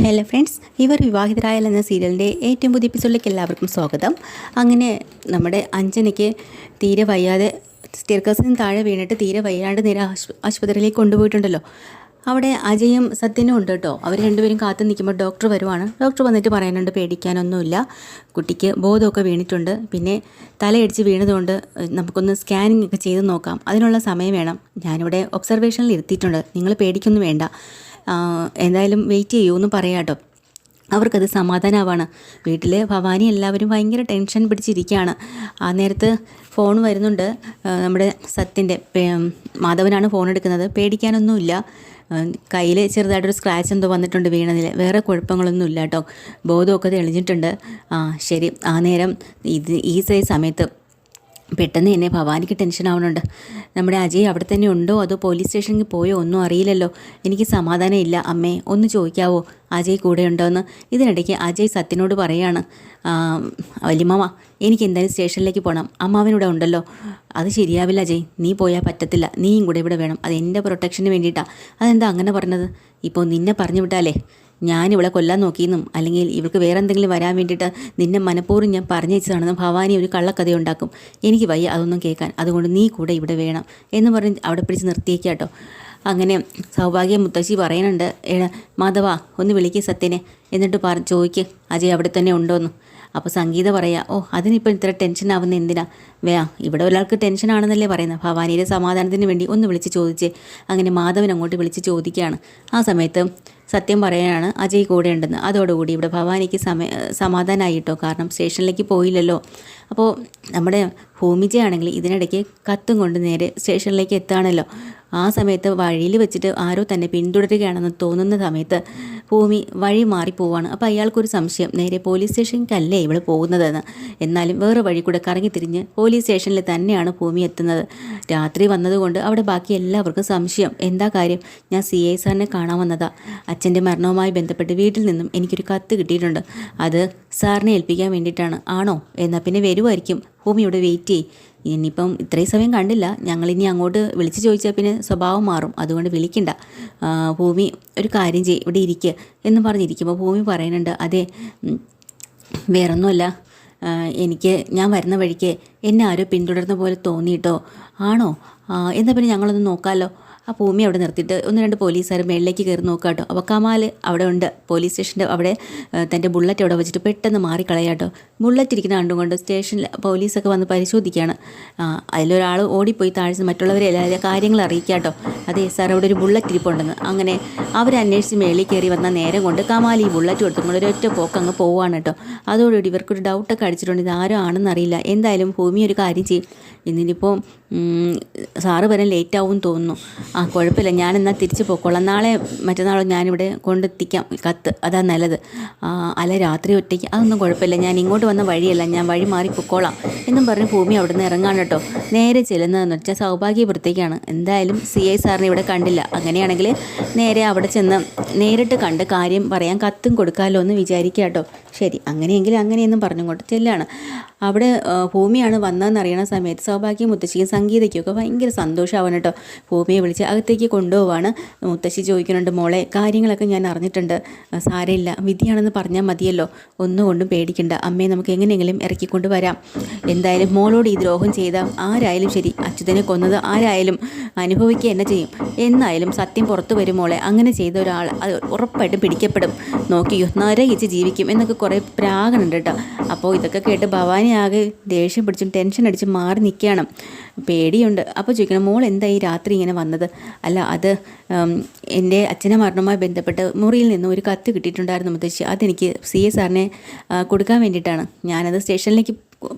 Hello friends, ഇവർ വിവാഹിതരായാൽ എന്ന സീരിയലിൻ്റെ ഏറ്റവും പുതിയ എപ്പിസോഡിലേക്ക് എല്ലാവർക്കും സ്വാഗതം. അങ്ങനെ നമ്മുടെ അഞ്ജനയ്ക്ക് തീരെ വയ്യാതെ സ്റ്റെയർകേസിൽ നിന്ന് താഴെ വീണിട്ട് തീരെ വയ്യാണ്ട് നേരെ ആശുപത്രിയിലേക്ക് കൊണ്ടുപോയിട്ടുണ്ടല്ലോ. അവിടെ അജയും സത്യനും ഉണ്ട് കേട്ടോ. അവർ രണ്ടുപേരും കാത്തു നിൽക്കുമ്പോൾ ഡോക്ടർ വരുവാണ്. ഡോക്ടർ വന്നിട്ട് പറയാനുണ്ട് പേടിക്കാനൊന്നുമില്ല, കുട്ടിക്ക് ബോധമൊക്കെ വീണിട്ടുണ്ട്, പിന്നെ തലയടിച്ച് വീണതുകൊണ്ട് നമുക്കൊന്ന് സ്കാനിങ് ഒക്കെ ചെയ്ത് നോക്കാം, അതിനുള്ള സമയം വേണം, ഞാനിവിടെ ഒബ്സർവേഷനിൽ ഇരുത്തിയിട്ടുണ്ട്, നിങ്ങൾ പേടിക്കൊന്നും വേണ്ട, എന്തായാലും വെയിറ്റ് ചെയ്യൂ എന്ന് പറയാം കേട്ടോ. അവർക്കത് സമാധാനമാവാണ്. വീട്ടിൽ ഭവാനി എല്ലാവരും ഭയങ്കര ടെൻഷൻ പിടിച്ചിരിക്കുകയാണ്. ആ നേരത്ത് ഫോൺ വരുന്നുണ്ട്. നമ്മുടെ സത്യൻ്റെ മാധവനാണ് ഫോൺ എടുക്കുന്നത്. പേടിക്കാനൊന്നുമില്ല, കയ്യിൽ ചെറുതായിട്ടൊരു സ്ക്രാച്ച് എന്തോ വന്നിട്ടുണ്ട് വീണതിൽ, വേറെ കുഴപ്പങ്ങളൊന്നും ഇല്ല കേട്ടോ, ബോധമൊക്കെ തെളിഞ്ഞിട്ടുണ്ട്. ശരി. ആ നേരം ഈ സമയത്ത് പെട്ടെന്ന് തന്നെ ഭവാനിക്ക് ടെൻഷൻ ആവുന്നുണ്ട്. നമ്മുടെ അജയ് അവിടെ തന്നെ ഉണ്ടോ അതോ പോലീസ് സ്റ്റേഷനിൽ പോയോ ഒന്നും അറിയില്ലല്ലോ, എനിക്ക് സമാധാനം ഇല്ല അമ്മേ, ഒന്ന് ചോദിക്കാവോ അജയ് കൂടെ ഉണ്ടോ എന്ന്. ഇതിനിടയ്ക്ക് അജയ് സത്യനോട് പറയാണ്, വല്യമ്മാവ എനിക്ക് എന്തായാലും സ്റ്റേഷനിലേക്ക് പോകണം, അമ്മാവനിവിടെ ഉണ്ടല്ലോ. അത് ശരിയാവില്ല അജയ്, നീ പോയാൽ പറ്റത്തില്ല, നീയും കൂടെ ഇവിടെ വേണം, അത് എൻ്റെ പ്രൊട്ടക്ഷന് വേണ്ടിയിട്ടാണ്. അതെന്താ അങ്ങനെ പറഞ്ഞത്? ഇപ്പോൾ നിന്നെ പറഞ്ഞു വിട്ടാലേ ഞാനിവളെ കൊല്ലാൻ നോക്കിയെന്നും അല്ലെങ്കിൽ ഇവൾക്ക് വേറെ എന്തെങ്കിലും വരാൻ വേണ്ടിയിട്ട് നിന്നെ മനഃപൂർവ്വം ഞാൻ പറഞ്ഞു വെച്ചതാണെന്നും ഭവാനി ഒരു കള്ളക്കഥയുണ്ടാക്കും. എനിക്ക് വയ്യ അതൊന്നും കേൾക്കാൻ, അതുകൊണ്ട് നീ കൂടെ ഇവിടെ വേണം എന്ന് പറഞ്ഞ് അവിടെ പിടിച്ച് നിർത്തിയേക്കാം കേട്ടോ. അങ്ങനെ സൗഭാഗ്യ മുത്തശ്ശി പറയുന്നുണ്ട്, മാധവ ഒന്ന് വിളിക്കുക സത്യനെ, എന്നിട്ട് ചോദിക്ക് അജയ് അവിടെ തന്നെ ഉണ്ടോയെന്ന്. അപ്പോൾ സംഗീത പറയാം, അതിനിപ്പോൾ ഇത്ര ടെൻഷൻ ആവുന്ന എന്തിനാ? ഇവിടെ ഒരാൾക്ക് ടെൻഷനാണെന്നല്ലേ പറയുന്നത്, ഭവാനിയുടെ സമാധാനത്തിന് വേണ്ടി ഒന്ന് വിളിച്ച് ചോദിച്ചേ. അങ്ങനെ മാധവൻ അങ്ങോട്ട് വിളിച്ച് ചോദിക്കുകയാണ്. ആ സമയത്ത് സത്യം പറയാനാണ് അജയ് കൂടെ ഉണ്ടെന്ന്. അതോടുകൂടി ഇവിടെ ഭവാനിക്ക് സമാധാനമായിട്ടോ, കാരണം സ്റ്റേഷനിലേക്ക് പോയില്ലല്ലോ. അപ്പോൾ നമ്മുടെ ഭൂമിജയാണെങ്കിൽ ഇതിനിടയ്ക്ക് കത്തും കൊണ്ട് നേരെ സ്റ്റേഷനിലേക്ക് എത്തുകയാണല്ലോ. ആ സമയത്ത് വഴിയിൽ വെച്ചിട്ട് ആരോ തന്നെ പിന്തുടരുകയാണെന്ന് തോന്നുന്ന സമയത്ത് ഭൂമി വഴി മാറിപ്പോവാണ്. അപ്പോൾ അയാൾക്കൊരു സംശയം, നേരെ പോലീസ് സ്റ്റേഷനിലേക്കല്ലേ ഇവൾ പോകുന്നതെന്ന്. എന്നാലും വേറെ വഴി കൂടെ കറങ്ങി തിരിഞ്ഞ് പോലീസ് സ്റ്റേഷനിൽ തന്നെയാണ് ഭൂമി എത്തുന്നത്. രാത്രി വന്നതുകൊണ്ട് അവിടെ ബാക്കി എല്ലാവർക്കും സംശയം. എന്താ കാര്യം? ഞാൻ CI സാറിനെ കാണാൻ വന്നതാ. അച്ഛൻ്റെ മരണവുമായി ബന്ധപ്പെട്ട് വീട്ടിൽ നിന്നും എനിക്കൊരു കത്ത് കിട്ടിയിട്ടുണ്ട്, അത് സാറിനെ ഏൽപ്പിക്കാൻ വേണ്ടിയിട്ടാണ്. ആണോ? എന്നാൽ പിന്നെ വരുമായിരിക്കും, ഭൂമിയോട് വെയിറ്റ് ചെയ്യും. ഇനിയിപ്പം ഇത്രയും സമയം കണ്ടില്ല, ഞങ്ങളിനി അങ്ങോട്ട് വിളിച്ച് ചോദിച്ചാൽ പിന്നെ സ്വഭാവം മാറും, അതുകൊണ്ട് വിളിക്കണ്ട. ഭൂമി ഒരു കാര്യം ചെയ്യും, ഇവിടെ ഇരിക്കുക എന്ന് പറഞ്ഞിരിക്കുമ്പോൾ ഭൂമി പറയുന്നുണ്ട്, അതെ വേറൊന്നുമല്ല, ഞാൻ വരുന്ന വഴിക്ക് എന്നെ ആരോ പിന്തുടർന്ന പോലെ തോന്നിയിട്ടോ. ആണോ? എന്നാൽ പിന്നെ ഞങ്ങളൊന്ന് നോക്കാമല്ലോ. ആ ഭൂമി അവിടെ നിർത്തിയിട്ട് 1-2 പോലീസുകാർ മേളിലേക്ക് കയറി നോക്കാം കേട്ടോ. അപ്പോൾ കമാൽ അവിടെ ഉണ്ട്, പോലീസ് സ്റ്റേഷൻ്റെ അവിടെ തൻ്റെ ബുള്ളറ്റ് അവിടെ വെച്ചിട്ട് പെട്ടെന്ന് മാറിക്കളയാട്ടോ. ബുള്ളറ്റ് ഇരിക്കുന്ന കണ്ടുകൊണ്ട് സ്റ്റേഷനിൽ പോലീസൊക്കെ വന്ന് പരിശോധിക്കുകയാണ്. അതിലൊരാൾ ഓടിപ്പോയി താഴ്ച മറ്റുള്ളവരെ എല്ലാ കാര്യങ്ങൾ അറിയിക്കാട്ടോ. അതെ സാർ, അവിടെ ഒരു ബുള്ളറ്റ് ഇരിപ്പുണ്ടെന്ന്. അങ്ങനെ അവരന്വേഷിച്ച് മേളിൽ കയറി വന്ന നേരം കൊണ്ട് കമാൽ ഈ ബുള്ളറ്റ് കൊടുത്തുകൊണ്ട് ഒരൊറ്റ പോക്ക് അങ്ങ് പോവാണ് കേട്ടോ. അതോടുകൂടി ഇവർക്കൊരു ഡൗട്ടൊക്കെ അടിച്ചിട്ടുണ്ട്, ഇത് ആരും ആണെന്നറിയില്ല. എന്തായാലും ഭൂമി ഒരു കാര്യം ചെയ്യും, ഇന്നിപ്പോൾ സാറ് വരാൻ ലേറ്റ് ആവും തോന്നുന്നു. കുഴപ്പമില്ല, ഞാനെന്നാൽ തിരിച്ച് പോയിക്കോളാം, നാളെ മറ്റന്നാളോ ഞാനിവിടെ കൊണ്ടെത്തിക്കാം കത്ത്, അതാ നല്ലത്. അല്ല രാത്രി ഒറ്റയ്ക്ക് അതൊന്നും കുഴപ്പമില്ല, ഞാൻ ഇങ്ങോട്ട് വന്ന വഴിയല്ല, ഞാൻ വഴി മാറി പൊക്കോളാം എന്നും പറഞ്ഞ് ഭൂമി അവിടെ നിന്ന് ഇറങ്ങാണ് കേട്ടോ. നേരെ ചെല്ലുന്നതെന്ന് വെച്ചാൽ സൗഭാഗ്യപുരത്തേക്കാണ്. എന്തായാലും CI സാറിനെ ഇവിടെ കണ്ടില്ല, അങ്ങനെയാണെങ്കിൽ നേരെ അവിടെ ചെന്ന് നേരിട്ട് കണ്ട് കാര്യം പറയാൻ കത്തും കൊടുക്കാമല്ലോ എന്ന് വിചാരിക്കുക കേട്ടോ. ശരി, അങ്ങനെയെങ്കിൽ അങ്ങനെയെന്നും പറഞ്ഞുകൊണ്ട് ചെല്ലാണ്. അവിടെ ഭൂമിയാണ് വന്നതെന്നറിയണ സമയത്ത് സൗഭാഗ്യ മുത്തശ്ശിയും സംഗീതയ്ക്കൊക്കെ ഭയങ്കര സന്തോഷമാവാണ് കേട്ടോ. ഭൂമിയെ വിളിച്ച് അകത്തേക്ക് കൊണ്ടുപോവാണ്. മുത്തശ്ശി ചോദിക്കുന്നുണ്ട്, മോളെ കാര്യങ്ങളൊക്കെ ഞാൻ അറിഞ്ഞിട്ടുണ്ട്, സാരമില്ല, വിധിയാണെന്ന് പറഞ്ഞാൽ മതിയല്ലോ, ഒന്നുകൊണ്ടും പേടിക്കണ്ട, അമ്മയെ നമുക്ക് എങ്ങനെയെങ്കിലും ഇറക്കിക്കൊണ്ട് വരാം. എന്തായാലും മോളോട് ഈ ദ്രോഹം ചെയ്ത ആരായാലും ശരി, അച്യുതനെ കൊന്നത് ആരായാലും അനുഭവിക്കുക തന്നെ ചെയ്യും. എന്നായാലും സത്യം പുറത്തു വരും മോളെ, അങ്ങനെ ചെയ്ത ഒരാൾ അത് ഉറപ്പായിട്ടും പിടിക്കപ്പെടും, നോക്കിയോ നരകിച്ച് ജീവിക്കും എന്നൊക്കെ കുറേ പ്രാഗണുണ്ട് കേട്ടോ. അപ്പോൾ ഇതൊക്കെ കേട്ട് ഭവാനി ആകെ ദേഷ്യം പിടിച്ചും ടെൻഷൻ അടിച്ചും മാറി നിൽക്കുകയാണ്, പേടിയുണ്ട്. അപ്പോൾ ചോദിക്കണം, മോൾ എന്താ ഈ രാത്രി ഇങ്ങനെ വന്നത്? അല്ല, അത് എൻ്റെ അച്ഛനെ മരണവുമായി ബന്ധപ്പെട്ട് മുറിയിൽ നിന്ന് ഒരു കത്ത് കിട്ടിയിട്ടുണ്ടായിരുന്നു മുത്തശ്ശി, അതെനിക്ക് CI സാറിനെ കൊടുക്കാൻ വേണ്ടിയിട്ടാണ്. ഞാനത് സ്റ്റേഷനിലേക്ക്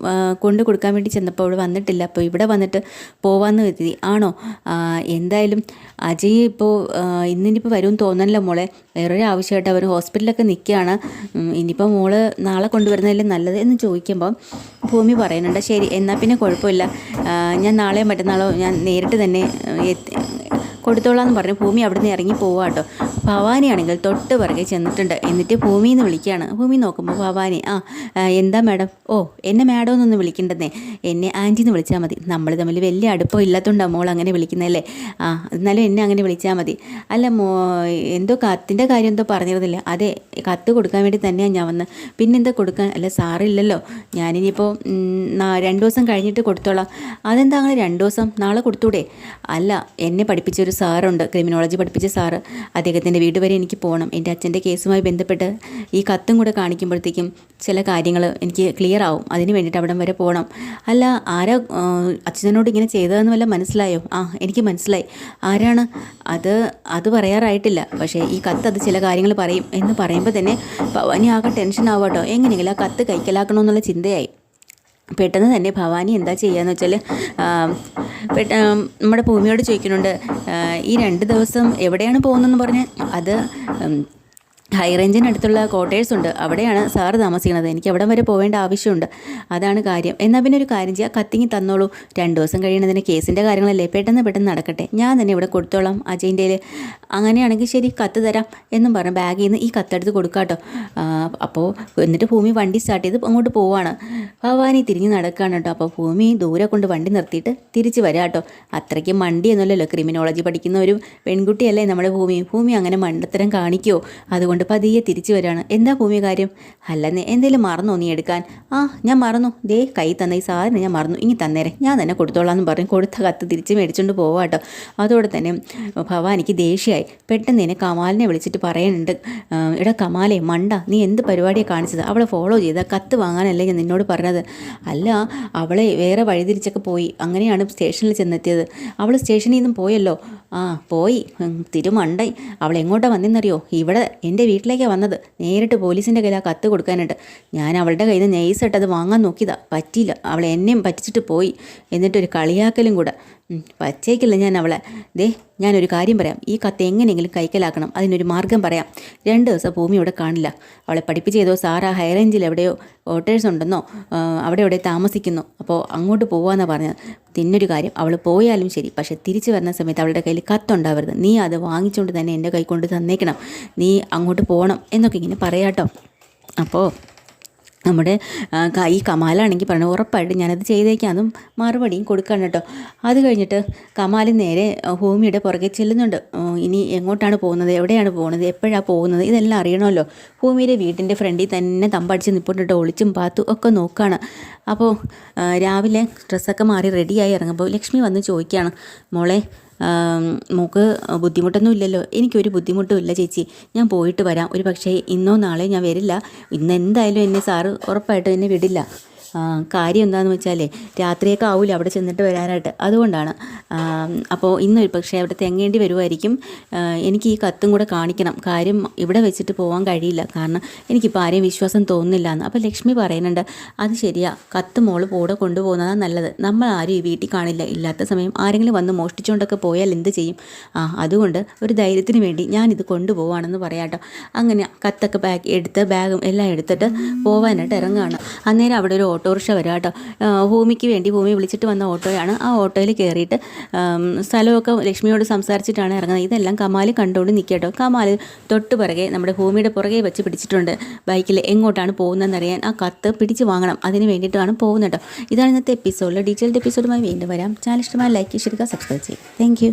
കൊണ്ട് കൊടുക്കാൻ വേണ്ടി ചെന്നപ്പോൾ അവിടെ വന്നിട്ടില്ല, അപ്പോൾ ഇവിടെ വന്നിട്ട് പോവാമെന്ന് കരുതി. ആണോ? എന്തായാലും അജയ് ഇപ്പോൾ ഇന്നിപ്പോൾ വരുമെന്ന് തോന്നണല്ലോ മോളെ, വേറൊരു ആവശ്യമായിട്ട് അവർ ഹോസ്പിറ്റലൊക്കെ നിൽക്കുകയാണ്, ഇനിയിപ്പോൾ മോള് നാളെ കൊണ്ടുവരുന്നതല്ലേ നല്ലത് എന്ന് ചോദിക്കുമ്പോൾ ഭൂമി പറയുന്നുണ്ട്, ശരി എന്നാൽ പിന്നെ കുഴപ്പമില്ല, ഞാൻ നാളെയോ മറ്റന്നാളോ ഞാൻ നേരിട്ട് തന്നെ കൊടുത്തോളാന്ന് പറഞ്ഞ് ഭൂമി അവിടെ നിന്ന് ഇറങ്ങി പോവാ കേട്ടോ. ഭവാനിയാണെങ്കിൽ തൊട്ട് പിറകെ ചെന്നിട്ടുണ്ട്. എന്നിട്ട് ഭൂമിന്ന് വിളിക്കുകയാണ്. ഭൂമി നോക്കുമ്പോൾ ഭവാനി എന്താ മാഡം? ഓ എന്നെ മാഡം എന്നൊന്നും വിളിക്കണ്ടെന്നേ, എന്നെ ആൻറ്റിന്ന് വിളിച്ചാൽ മതി. നമ്മൾ തമ്മിൽ വലിയ അടുപ്പം ഇല്ലാത്തതുകൊണ്ടാണ് മോൾ അങ്ങനെ വിളിക്കുന്നതല്ലേ. എന്നാലും എന്നെ അങ്ങനെ വിളിച്ചാൽ മതി. അല്ല എന്തോ കത്തിൻ്റെ കാര്യം എന്തോ പറഞ്ഞിരുന്നില്ല. അതെ, കത്ത് കൊടുക്കാൻ വേണ്ടി തന്നെയാണ് ഞാൻ വന്നത്. പിന്നെന്താ കൊടുക്കാൻ? അല്ല സാറില്ലല്ലോ, ഞാനിനിയിപ്പോൾ 2 ദിവസം കഴിഞ്ഞിട്ട് കൊടുത്തോളാം. അതെന്താ അങ്ങനെ 2 ദിവസം? നാളെ കൊടുത്തൂടെ? അല്ല, എന്നെ പഠിപ്പിച്ചൊരു സാറുണ്ട്, ക്രിമിനോളജി പഠിപ്പിച്ച സാറ്. അദ്ദേഹത്തിൻ്റെ വീട് വരെ എനിക്ക് പോകണം. എൻ്റെ അച്ഛൻ്റെ കേസുമായി ബന്ധപ്പെട്ട് ഈ കത്തും കൂടെ കാണിക്കുമ്പോഴത്തേക്കും ചില കാര്യങ്ങൾ എനിക്ക് ക്ലിയർ ആവും. അതിന് വേണ്ടിയിട്ട് അവിടം വരെ പോകണം. അല്ല, ആരാ അച്ഛനോട് ഇങ്ങനെ ചെയ്തതെന്ന് വല്ല മനസ്സിലായോ? എനിക്ക് മനസ്സിലായി. ആരാണ് അത് പറയാറായിട്ടില്ല. പക്ഷേ ഈ കത്ത് അത് ചില കാര്യങ്ങൾ പറയും എന്ന് പറയുമ്പോൾ തന്നെ ഭവാനി ആകെ ടെൻഷൻ ആവുക കേട്ടോ. എങ്ങനെയെങ്കിലും ആ കത്ത് കൈക്കലാക്കണമെന്നുള്ള ചിന്തയായി. പെട്ടെന്ന് തന്നെ ഭവാനി എന്താ ചെയ്യുകയെന്ന് വെച്ചാൽ നമ്മുടെ ഭൂമിയോട് ചോദിക്കുന്നുണ്ട്, ഈ 2 ദിവസം എവിടെയാണ് പോകുന്നതെന്ന് പറഞ്ഞ്. അത് ഹൈ റേഞ്ചിനടുത്തുള്ള ക്വാർട്ടേഴ്സ് ഉണ്ട്, അവിടെയാണ് സാറ് താമസിക്കുന്നത്. എനിക്ക് അവിടെ വരെ പോകേണ്ട ആവശ്യമുണ്ട്, അതാണ് കാര്യം. എന്നാൽ പിന്നെ ഒരു കാര്യം ചെയ്യുക, കത്തിങ്ങി തന്നോളൂ. 2 ദിവസം കഴിയുന്നതിന് കേസിൻ്റെ കാര്യങ്ങളല്ലേ, പെട്ടെന്ന് നടക്കട്ടെ. ഞാൻ തന്നെ ഇവിടെ കൊടുത്തോളാം അജയിൻ്റെ. അങ്ങനെയാണെങ്കിൽ ശരി, കത്ത് തരാം എന്നും പറഞ്ഞ് ബാഗിൽ നിന്ന് ഈ കത്തെടുത്ത് കൊടുക്കാട്ടോ. അപ്പോൾ എന്നിട്ട് ഭൂമി വണ്ടി സ്റ്റാർട്ട് ചെയ്ത് അങ്ങോട്ട് പോവാണ്. ഭവാനി തിരിഞ്ഞ് നടക്കുകയാണ് കേട്ടോ. അപ്പോൾ ഭൂമി ദൂരെ കൊണ്ട് വണ്ടി നിർത്തിയിട്ട് തിരിച്ച് വരാം കേട്ടോ. അത്രയ്ക്ക് മണ്ടിയൊന്നുമല്ലല്ലോ, ക്രിമിനോളജി പഠിക്കുന്ന ഒരു പെൺകുട്ടിയല്ലേ നമ്മുടെ ഭൂമി അങ്ങനെ മണ്ടത്തരം കാണിക്കുമോ? അതുകൊണ്ട് പതിയെ തിരിച്ചു വരികയാണ്. എന്താ ഭൂമി കാര്യം? അല്ലെന്നേ, എന്തെങ്കിലും മറന്നോ നീ എടുക്കാൻ? ഞാൻ മറന്നു, ദേ കൈ തന്ന ഈ സാധനം ഞാൻ മറന്നു, ഇനി തന്നേരെ, ഞാൻ തന്നെ കൊടുത്തോളാം എന്ന് പറഞ്ഞ് കൊടുത്ത കത്ത് തിരിച്ച് മേടിച്ചുകൊണ്ട് പോവാട്ടോ. അതോടെ തന്നെ ഭവാനിക്ക് ദേഷ്യമായി. പെട്ടെന്ന് തന്നെ കമാലിനെ വിളിച്ചിട്ട് പറയുന്നുണ്ട്, എടാ കമാലേ മണ്ട, നീ എന്ത് പരിപാടിയാണ് കാണിച്ചത്? അവളെ ഫോളോ ചെയ്ത കത്ത് വാങ്ങാനല്ലേ ഞാൻ നിന്നോട് പറഞ്ഞത്? അല്ല, അവളെ വേറെ വഴിതിരിച്ചൊക്കെ പോയി, അങ്ങനെയാണ് സ്റ്റേഷനിൽ ചെന്നെത്തിയത്. അവൾ സ്റ്റേഷനിൽ നിന്നും പോയല്ലോ. പോയി, തിരുമണ്ടായി. അവൾ എങ്ങോട്ടാണ് വന്നെന്നറിയോ? ഇവിടെ എൻ്റെ വീട്ടിലേക്കാണ് വന്നത്. നേരിട്ട് പോലീസിൻ്റെ കയ്യിൽ ആ കത്ത് കൊടുക്കാനായിട്ട്. ഞാൻ അവളുടെ കയ്യിൽ നിന്ന് നൈസായിട്ട് അത് വാങ്ങാൻ നോക്കിയതാ, പറ്റിയില്ല. അവൾ എന്നെയും പറ്റിച്ചിട്ട് പോയി. എന്നിട്ടൊരു കളിയാക്കലും കൂടെ. പച്ചയ്ക്കില്ല ഞാൻ അവളെ. ഞാനൊരു കാര്യം പറയാം, ഈ കത്ത് എങ്ങനെയെങ്കിലും കൈക്കലാക്കണം. അതിനൊരു മാർഗം പറയാം. 2 ദിവസം ഭൂമി ഇവിടെ കാണില്ല. അവളെ പഠിപ്പിച്ച് ചെയ്തോ സാറ് ആ ഹൈ റേഞ്ചിൽ എവിടെയോ ക്വാർട്ടേഴ്സ് ഉണ്ടെന്നോ അവിടെ താമസിക്കുന്നു, അപ്പോൾ അങ്ങോട്ട് പോകാമെന്നാണ് പറഞ്ഞത്. പിന്നൊരു കാര്യം, അവൾ പോയാലും ശരി, പക്ഷേ തിരിച്ചു വരുന്ന സമയത്ത് അവളുടെ കയ്യിൽ കത്തുണ്ടാവരുത്. നീ അത് വാങ്ങിച്ചുകൊണ്ട് തന്നെ എൻ്റെ കൈ കൊണ്ട് തന്നേക്കണം. നീ അങ്ങോട്ട് പോകണം എന്നൊക്കെ ഇങ്ങനെ പറയാട്ടോ. അപ്പോൾ നമ്മുടെ ഈ കമാലാണെങ്കിൽ പറഞ്ഞു, ഉറപ്പായിട്ട് ഞാനത് ചെയ്തേക്കാം. അതും മറുപടിയും കൊടുക്കണം കേട്ടോ. അത് കഴിഞ്ഞിട്ട് കമാൽ നേരെ ഭൂമിയുടെ പുറകെ ചെല്ലുന്നുണ്ട്. ഇനി എങ്ങോട്ടാണ് പോകുന്നത്, എവിടെയാണ് പോകുന്നത്, എപ്പോഴാണ് പോകുന്നത്, ഇതെല്ലാം അറിയണമല്ലോ. ഭൂമിയുടെ വീട്ടിൻ്റെ ഫ്രണ്ടിൽ തന്നെ തമ്പടിച്ച് നിൽപ്പുണ്ടിട്ട് ഒളിച്ചും പാത്തും ഒക്കെ നോക്കുകയാണ്. അപ്പോൾ രാവിലെ ഡ്രസ്സൊക്കെ മാറി റെഡിയായി ഇറങ്ങുമ്പോൾ ലക്ഷ്മി വന്ന് ചോദിക്കുകയാണ്, മോളെ മോൾക്ക് ബുദ്ധിമുട്ടൊന്നും ഇല്ലല്ലോ? എനിക്കൊരു ബുദ്ധിമുട്ടും ഇല്ല ചേച്ചി, ഞാൻ പോയിട്ട് വരാം. ഒരു പക്ഷേ ഇന്നോ നാളെ ഞാൻ വരില്ല. ഇന്ന് എന്തായാലും എന്നെ സാറ് ഉറപ്പായിട്ടും എന്നെ വിടില്ല. കാര്യം എന്താണെന്ന് വെച്ചാലേ രാത്രിയൊക്കെ ആവില്ല അവിടെ ചെന്നിട്ട് വരാനായിട്ട്, അതുകൊണ്ടാണ്. അപ്പോൾ ഇന്നൊരു പക്ഷേ അവിടെ തെങ്ങേണ്ടി വരുമായിരിക്കും. എനിക്ക് ഈ കത്തും കൂടെ കാണിക്കണം. കാര്യം ഇവിടെ വെച്ചിട്ട് പോകാൻ കഴിയില്ല, കാരണം എനിക്കിപ്പോൾ ആരെയും വിശ്വാസം തോന്നുന്നില്ല എന്ന്. അപ്പോൾ ലക്ഷ്മി പറയുന്നുണ്ട്, അത് ശരിയാ, കത്ത് മോള് കൂടെ കൊണ്ടുപോകുന്നതാണ് നല്ലത്. നമ്മൾ ആരും ഈ വീട്ടിൽ കാണില്ല. ഇല്ലാത്ത സമയം ആരെങ്കിലും വന്ന് മോഷ്ടിച്ചുകൊണ്ടൊക്കെ പോയാൽ എന്ത് ചെയ്യും? അതുകൊണ്ട് ഒരു ധൈര്യത്തിന് വേണ്ടി ഞാനിത് കൊണ്ടുപോവാണെന്ന് പറയാട്ടോ. അങ്ങനെ കത്തൊക്കെ ബാഗും എല്ലാം എടുത്തിട്ട് പോകാനായിട്ട് ഇറങ്ങുകയാണ്. അന്നേരം അവിടെ ഒരു ഓട്ടോറിക്ഷ വരാം കേട്ടോ. ഭൂമിക്ക് വേണ്ടി ഭൂമി വിളിച്ചിട്ട് വന്ന ഓട്ടോയാണ്. ആ ഓട്ടോയിൽ കയറിയിട്ട് സ്ഥലമൊക്കെ ലക്ഷ്മിയോട് സംസാരിച്ചിട്ടാണ് ഇറങ്ങുന്നത്. ഇതെല്ലാം കമാൽ കണ്ടുകൊണ്ട് നിൽക്കട്ടോ. കമാൽ തൊട്ട് പുറകെ നമ്മുടെ ഭൂമിയുടെ പുറകെ വെച്ച് പിടിച്ചിട്ടുണ്ട്. ബൈക്കിൽ എങ്ങോട്ടാണ് പോകുന്നതെന്നറിയാൻ ആ കത്ത് പിടിച്ച് വാങ്ങണം. അതിന് വേണ്ടിയിട്ടാണ് പോകുന്നത് കേട്ടോ. ഇതാണ് ഇന്നത്തെ എപ്പിസോഡിൽ. ഡീറ്റെയിൽഡ് എപ്പിസോഡുമായി വീണ്ടും വരാം. ചാനൽ ഇഷ്ടമായി ലൈക്ക് ചെയ്യുക, സബ്സ്ക്രൈബ് ചെയ്യുക. Thank you.